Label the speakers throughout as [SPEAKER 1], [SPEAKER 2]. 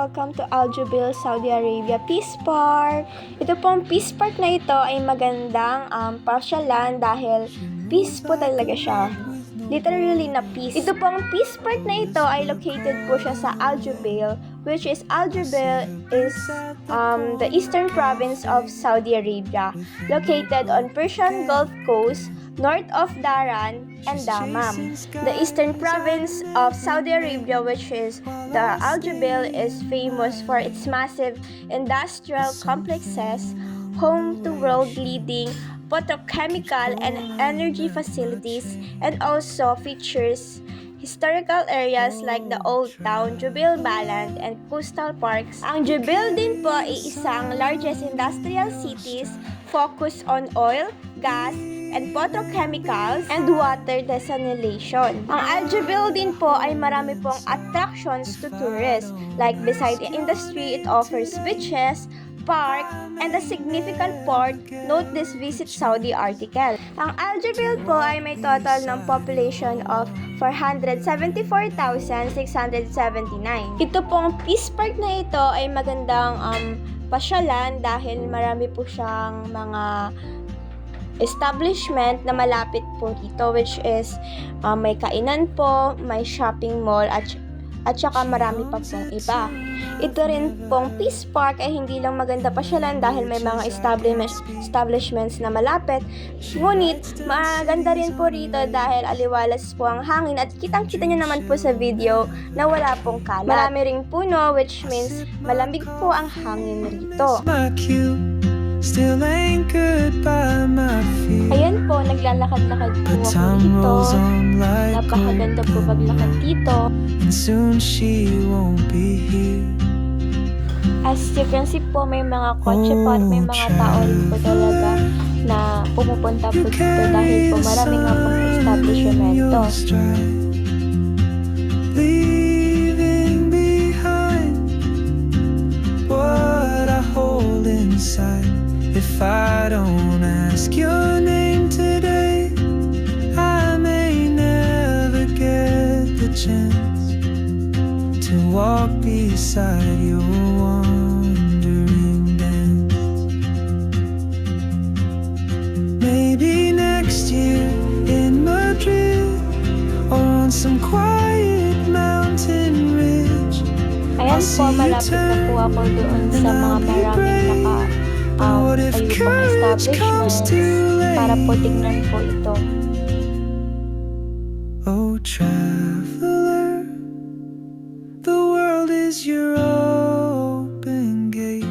[SPEAKER 1] welcome to Al Jubail, Saudi Arabia Peace Park. Ito pong Peace Park na ito ay magandang pasyalan dahil peace po talaga siya. Literally na peace. Ito pong Peace Park na ito ay located po siya sa Al Jubail, which is Al Jubail is the eastern province of Saudi Arabia, located on Persian Gulf Coast, north of Dhahran and Dammam. The eastern province of Saudi Arabia, which is the Al Jubail, is famous for its massive industrial complexes, home to world-leading petrochemical and energy facilities, and also features historical areas like the Old Town, Jubail Baland, and coastal parks. Ang Jubail din po ay isang largest industrial cities focused on oil, gas, and petrochemicals and water desalination. Ang Al Jubail din po ay marami pong attractions to tourists. Like beside the industry, it offers beaches, park, and a significant port. Note this Visit Saudi article. Ang Al Jubail po ay may total ng population of 474,679. Ito pong Peace Park na ito ay magandang pasyalan dahil marami po siyang mga establishment na malapit po dito, which is may kainan po, may shopping mall, at saka marami pa pong iba. Ito rin pong Peace Park ay hindi lang maganda pasyalan dahil may mga establishments na malapit, ngunit maganda rin po rito dahil aliwalas po ang hangin at kitang-kita nyo naman po sa video na wala pong kalat. Marami ring puno, which means malamig po ang hangin rito.
[SPEAKER 2] Still anchored by my feet.
[SPEAKER 1] Ayan po, naglalakad-lakad po ako dito. Napakaganda po paglakad dito.
[SPEAKER 2] And soon she won't be here.
[SPEAKER 1] As you can see po, may mga kotse po at may mga tao rin po talaga na pumupunta po dito dahil po marami nga pong establishmento.
[SPEAKER 2] Leaving behind what I hold inside. If I don't ask your name today, I may never get the chance to walk beside your wandering dance. Maybe next year in Madrid or on some quiet mountain ridge.
[SPEAKER 1] Ayan po, malapit na po ako doon sa mga maraming ayun pong establishments para po tignan po ito.
[SPEAKER 2] Oh traveler, the world is your open gate,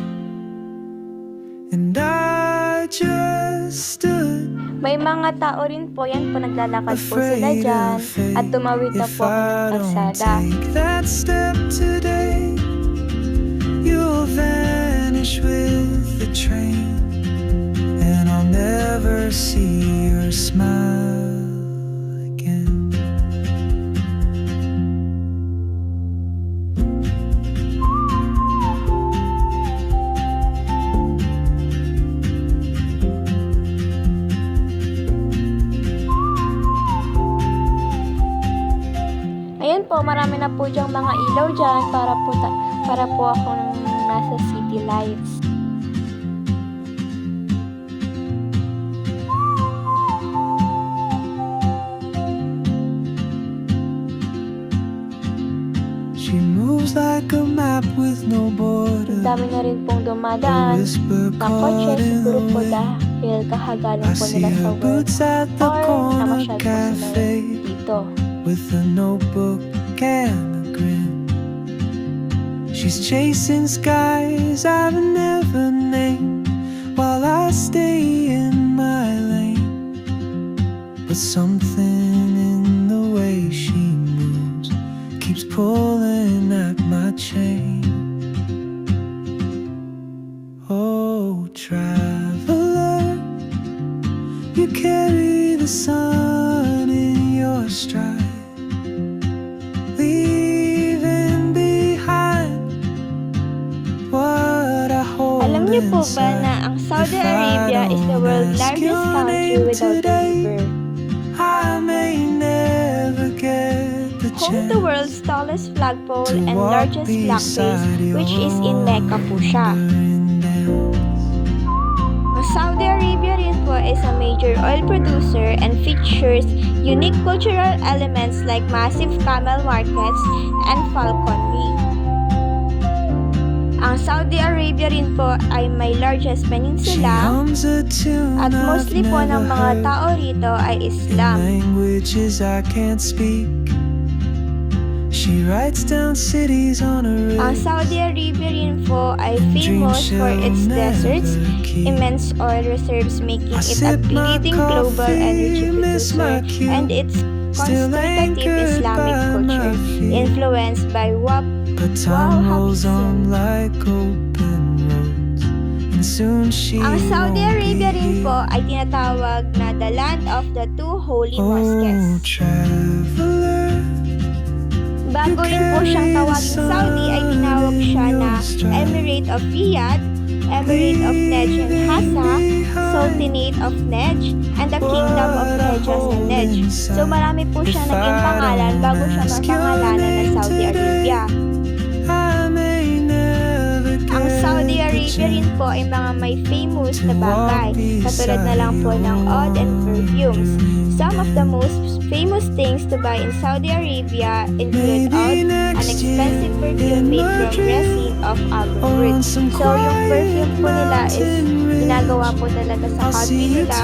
[SPEAKER 2] and I just stood.
[SPEAKER 1] May mga tao rin po, yan po naglalakad po sila dyan at tumawid na po ang kalsada.
[SPEAKER 2] Take that step today, you'll vanish with the train, and I'll never see your smile again.
[SPEAKER 1] Ayan po, marami na po dyang mga ilaw dyan para po akong nasa city lights.
[SPEAKER 2] She moves like a map with no border.
[SPEAKER 1] Dami na rin pong dumadaan na kotse, siguro po dahil kahagaling po nila sa work or namasyal po sila dito.
[SPEAKER 2] With a notebook and a grin, she's chasing skies I've never named while I stay in my lane. But something in the way she moves keeps pulling at my chain. Oh traveler, you carry the sun in your stride, leaving behind what I hold.
[SPEAKER 1] Alam niyo po ba na ang Saudi Arabia is the world's largest country without a river?
[SPEAKER 2] I may never get the
[SPEAKER 1] home to world's tallest flagpole and largest flag base, which is in Mecca po siya. Saudi Arabia rin po is a major oil producer and features unique cultural elements like massive camel markets and falconry. Ang Saudi Arabia rin po ay may largest peninsula at mostly po ng mga tao rito ay Islam.
[SPEAKER 2] Languages I can't speak. She writes down cities on a
[SPEAKER 1] Ang Saudi Arabia rin po ay famous for its deserts, immense oil reserves making it a leading global energy producer, and its constitutive Islamic culture influenced by
[SPEAKER 2] But time rolls on like open roads, and soon she
[SPEAKER 1] Ang Saudi
[SPEAKER 2] won't
[SPEAKER 1] Arabia
[SPEAKER 2] be
[SPEAKER 1] rin
[SPEAKER 2] here.
[SPEAKER 1] po ay tinatawag na the land of the two holy
[SPEAKER 2] Oh,
[SPEAKER 1] mosques.
[SPEAKER 2] traveler,
[SPEAKER 1] Bago rin po siyang tawagin Saudi ay tinawag siya na Emirate of Riyadh, Emirate of Nejd and Hassa, Sultanate of Nejd, and the Kingdom of Hejaz and Nejd. So marami po siya naging pangalan bago siya mapangalanan ng Saudi Arabia.
[SPEAKER 2] I may never
[SPEAKER 1] Ang
[SPEAKER 2] get
[SPEAKER 1] Saudi
[SPEAKER 2] the
[SPEAKER 1] Arabia rin po ay mga may famous na bagay, katulad na lang po ng oud and perfumes. Some of the most famous things to buy in Saudi Arabia include oud, an expensive perfume made from resin of agarwood. So yung perfume po nila is ginagawa po talaga sa country nila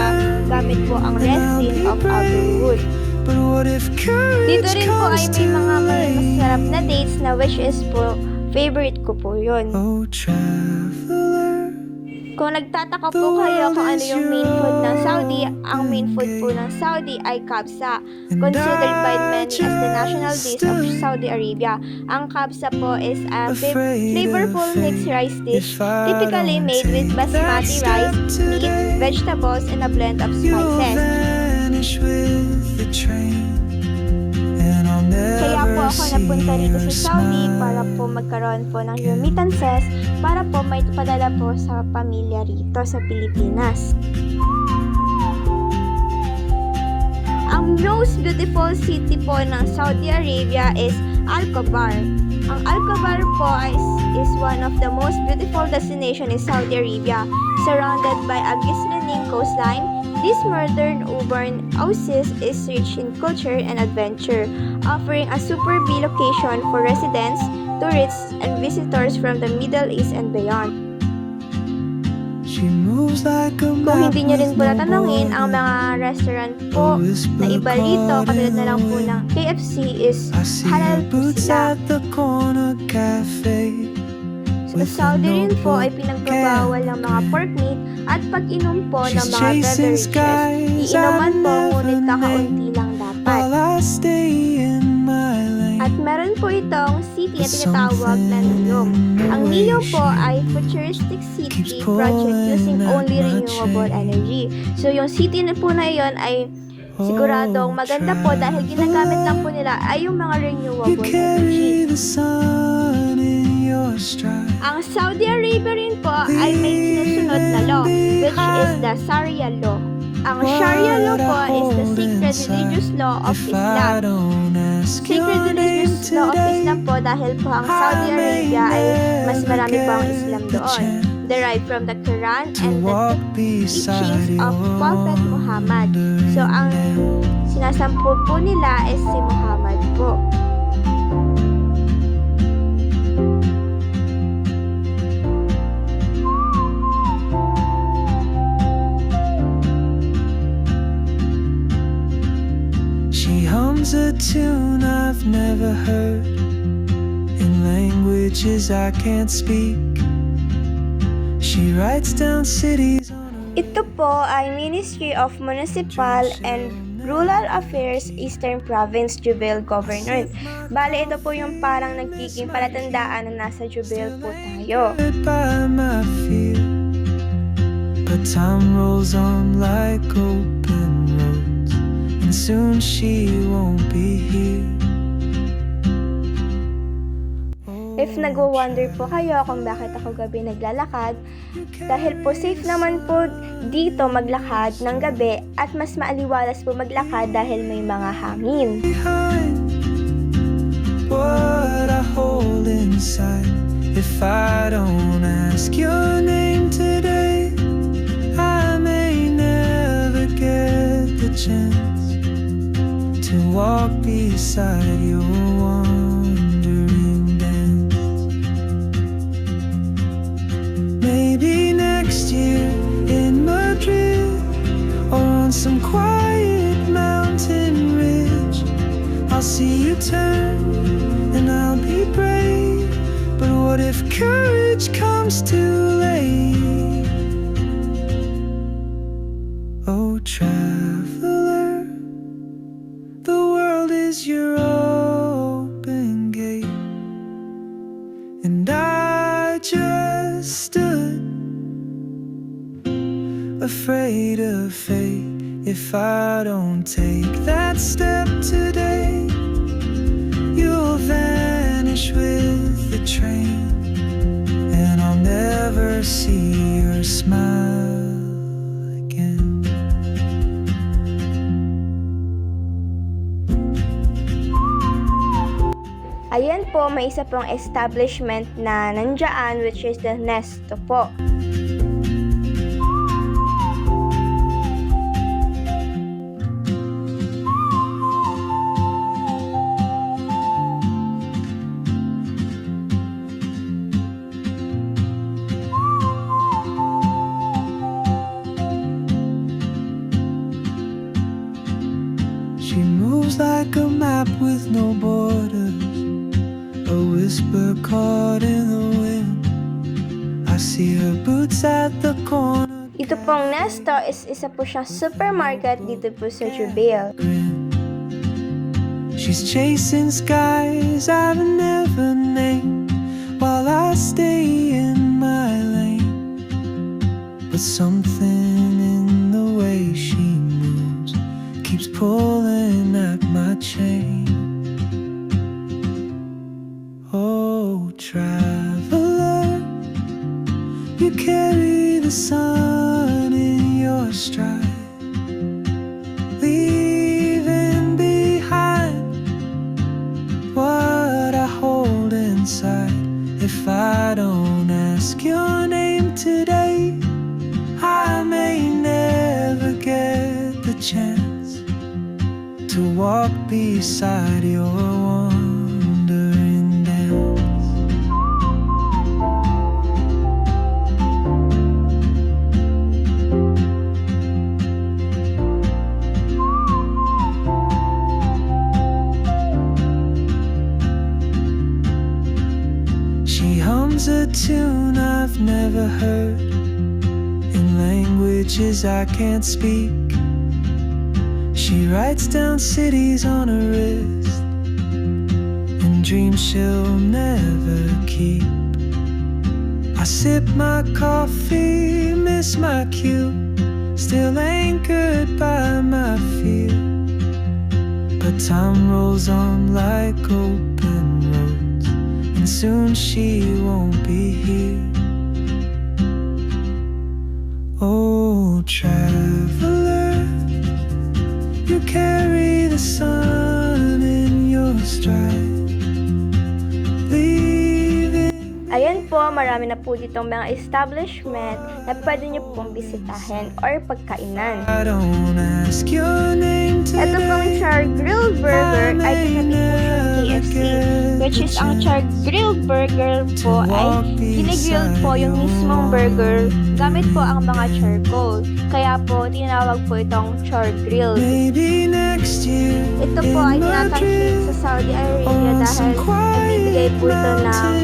[SPEAKER 1] gamit po ang resin of agarwood.
[SPEAKER 2] But what if
[SPEAKER 1] Dito
[SPEAKER 2] courage
[SPEAKER 1] rin po ay
[SPEAKER 2] comes
[SPEAKER 1] may
[SPEAKER 2] to
[SPEAKER 1] mga may
[SPEAKER 2] life?
[SPEAKER 1] masarap na dates na which is po favorite ko po yun.
[SPEAKER 2] Oh, traveler,
[SPEAKER 1] Kung nagtataka po kayo kung ano yung main food ng Saudi, ang main food po ng Saudi ay kabsa, considered by many as the national dish of Saudi Arabia. Ang kabsa po is a flavorful mixed rice dish, typically made with basmati rice, meat, vegetables, and a blend of
[SPEAKER 2] you'll
[SPEAKER 1] spices.
[SPEAKER 2] vanish with the train, and I'll
[SPEAKER 1] Kaya po
[SPEAKER 2] never
[SPEAKER 1] ako
[SPEAKER 2] see
[SPEAKER 1] napunta rito
[SPEAKER 2] your
[SPEAKER 1] sa Saudi
[SPEAKER 2] smile.
[SPEAKER 1] para po magkaroon po ng remittances para po may padala po sa pamilya rito sa Pilipinas. Ang most beautiful city po ng Saudi Arabia is Al-Khobar. Ang Al-Khobar po is one of the most beautiful destination in Saudi Arabia, surrounded by a glistening coastline. This modern urban oasis is rich in culture and adventure, offering a super B location for residents, tourists, and visitors from the Middle East and beyond.
[SPEAKER 2] She moves like a
[SPEAKER 1] Kung
[SPEAKER 2] map
[SPEAKER 1] hindi nyo rin
[SPEAKER 2] with
[SPEAKER 1] po
[SPEAKER 2] no
[SPEAKER 1] natanongin, ang
[SPEAKER 2] border.
[SPEAKER 1] mga restaurant po na iba rito, katulad na lang po ng KFC is
[SPEAKER 2] I see
[SPEAKER 1] halal
[SPEAKER 2] her
[SPEAKER 1] po
[SPEAKER 2] boots
[SPEAKER 1] sila.
[SPEAKER 2] at the corner cafe.
[SPEAKER 1] Sa Saudi rin po ay pinagbabawal ng mga pork meat at pag-inom po ng mga beverages. Iinuman po ngunit kakaunti lang dapat.
[SPEAKER 2] While I stay in my lane.
[SPEAKER 1] At meron po itong city na tinatawag na NEOM. Ang NEOM po ay futuristic city project using only renewable energy. So yung city na po na yun ay siguradong maganda po dahil ginagamit lang po nila ay yung mga
[SPEAKER 2] You
[SPEAKER 1] renewable
[SPEAKER 2] carry
[SPEAKER 1] energy.
[SPEAKER 2] the sun in your stride.
[SPEAKER 1] Ang Saudi Arabia rin po ay may sinusunod na law, which is the Sharia law. Ang Sharia law po is the sacred religious law of
[SPEAKER 2] If I
[SPEAKER 1] Islam.
[SPEAKER 2] don't ask your
[SPEAKER 1] Sacred
[SPEAKER 2] name
[SPEAKER 1] religious law of
[SPEAKER 2] today,
[SPEAKER 1] Islam po dahil po ang Saudi Arabia ay mas marami po ang Islam doon. Derived from the Quran
[SPEAKER 2] to
[SPEAKER 1] and the
[SPEAKER 2] walk beside
[SPEAKER 1] teachings of
[SPEAKER 2] your
[SPEAKER 1] Prophet Muhammad. So ang
[SPEAKER 2] wandering
[SPEAKER 1] sinasampu po nila is si Muhammad po.
[SPEAKER 2] She hums a tune I've never heard in languages I can't speak. She writes down cities on a
[SPEAKER 1] Ito po ay Ministry of Municipal and Rural Affairs Eastern Province Jubail Government. Bale, ito po yung parang nagiging palatandaan na nasa Jubail po tayo.
[SPEAKER 2] by my fear. But time rolls on like open roads, and soon she won't be here.
[SPEAKER 1] If nagwo-wonder po kayo kung bakit ako gabi naglalakad, dahil po safe naman po dito maglakad ng gabi at mas maaliwalas po maglakad dahil may mga hangin.
[SPEAKER 2] Behind what I hold inside. If I don't ask your name today, I may never get the chance to walk beside your wandering dance. Maybe next year in Madrid, or on some quiet mountain ridge, I'll see you turn and I'll be brave. But what if courage comes too late? Oh, traveler, the world is your open gate, and I just stood afraid of fate. If I don't take that step today, you'll vanish with the train, and I'll never see your smile again.
[SPEAKER 1] Ayan po, may isa pong establishment na nandyan, which is the Nesto po.
[SPEAKER 2] She moves like a map with no borders, a whisper caught in the wind. I see her boots at the corner.
[SPEAKER 1] Ito pong Nesto is isa po siyang supermarket dito po sa Jubail.
[SPEAKER 2] She's chasing skies I've never named, while I stay in my lane. But something in the way she moves keeps pulling at my chain. Oh, traveler, you carry the sun in your stride, leaving behind what I hold inside. If I don't ask your name today, I may never get the chance to walk beside your wandering dance. She hums a tune I've never heard in languages I can't speak. She writes down cities on her wrist and dreams she'll never keep. I sip my coffee, miss my cue, still anchored by my fear. But time rolls on like open roads, and soon she won't be here. Oh, traveler, you carry the sun in your stride, leaving.
[SPEAKER 1] Ayan po, marami na po ditong mga establishment na pwede nyo pong bisitahin or pagkainan.
[SPEAKER 2] I don't ask your name today.
[SPEAKER 1] Ito pong Char Grilled Burger ay kinabi po siyang KFC, which is ang Char Grilled Burger po ay ginigrill po yung mismong burger gamit po ang mga charcoal. Kaya po, tinawag po itong Char Grilled.
[SPEAKER 2] Maybe next year.
[SPEAKER 1] Ito po ay tinatangkik sa Saudi Arabia dahil nagbibigay po ito ng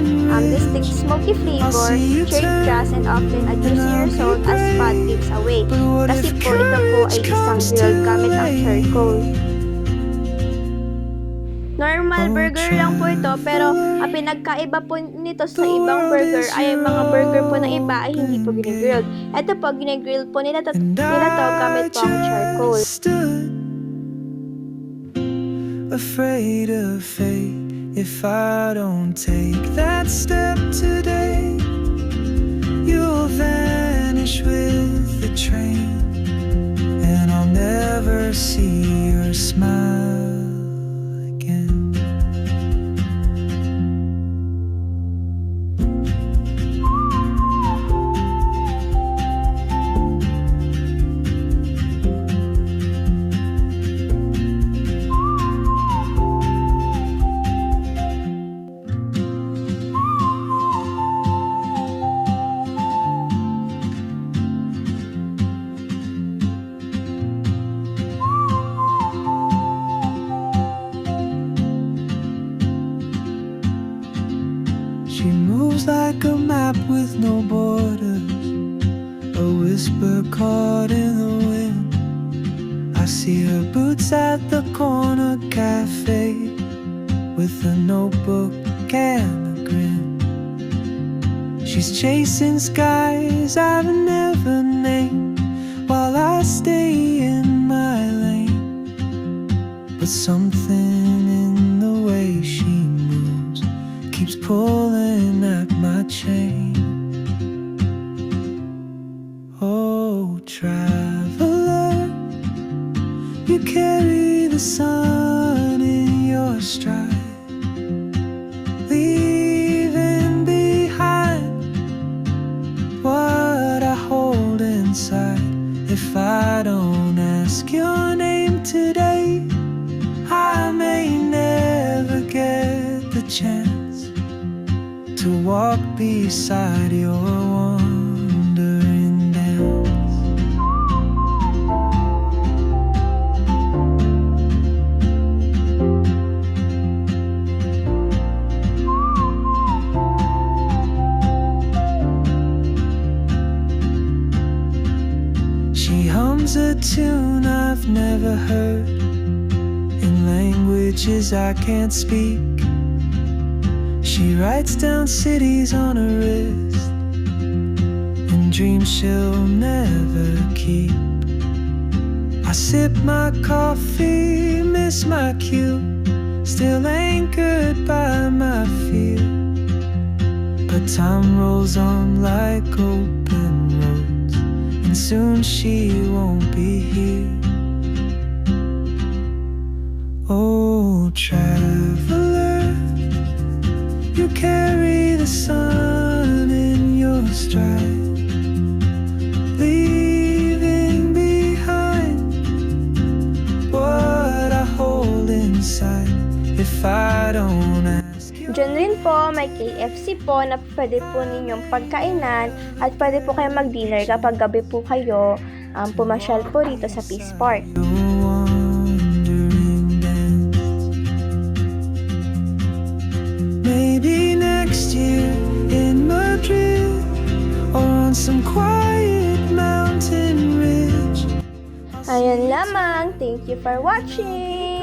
[SPEAKER 1] distinct smoky flavor, cherry grass, and often a juicy result as fat gives away. Kasi po ito po ay isang grilled gamit ang charcoal. Normal burger lang po ito, pero ang pinagkaiba po nito sa ibang burger ay ang mga burger po ng iba ay hindi po ginigrilled. Ito po, ginigrill po nila to gamit po ang charcoal.
[SPEAKER 2] Afraid of fate, if I don't take that step today, you'll vanish with the train, and I'll never see your smile again. like a map with no borders, a whisper caught in the wind. I see her boots at the corner cafe with a notebook and a grin. She's chasing skies I've never named while I stay in my lane. But something in the way she moves keeps pulling at my chain. Oh, traveler, you carry the sun in your stride, leaving behind what I hold inside. If I don't ask your name today, I may never get the chance to walk beside your wandering dance. She hums a tune I've never heard in languages I can't speak. She writes down cities on her wrist and dreams she'll never keep. I sip my coffee, miss my cue, still anchored by my fear. But time rolls on like open roads, and soon she won't be here. Oh, traveler, you carry the sun in your stride, leaving behind what I hold inside. If I don't ask you.
[SPEAKER 1] Diyan rin po, may KFC po na pwede po ninyong pagkainan at pwede po kayo mag-dinner kapag gabi po kayo pumasyal po rito sa Peace Park.
[SPEAKER 2] Maybe next year in Madrid or on some quiet mountain ridge.
[SPEAKER 1] Ayan lamang. Thank you for watching!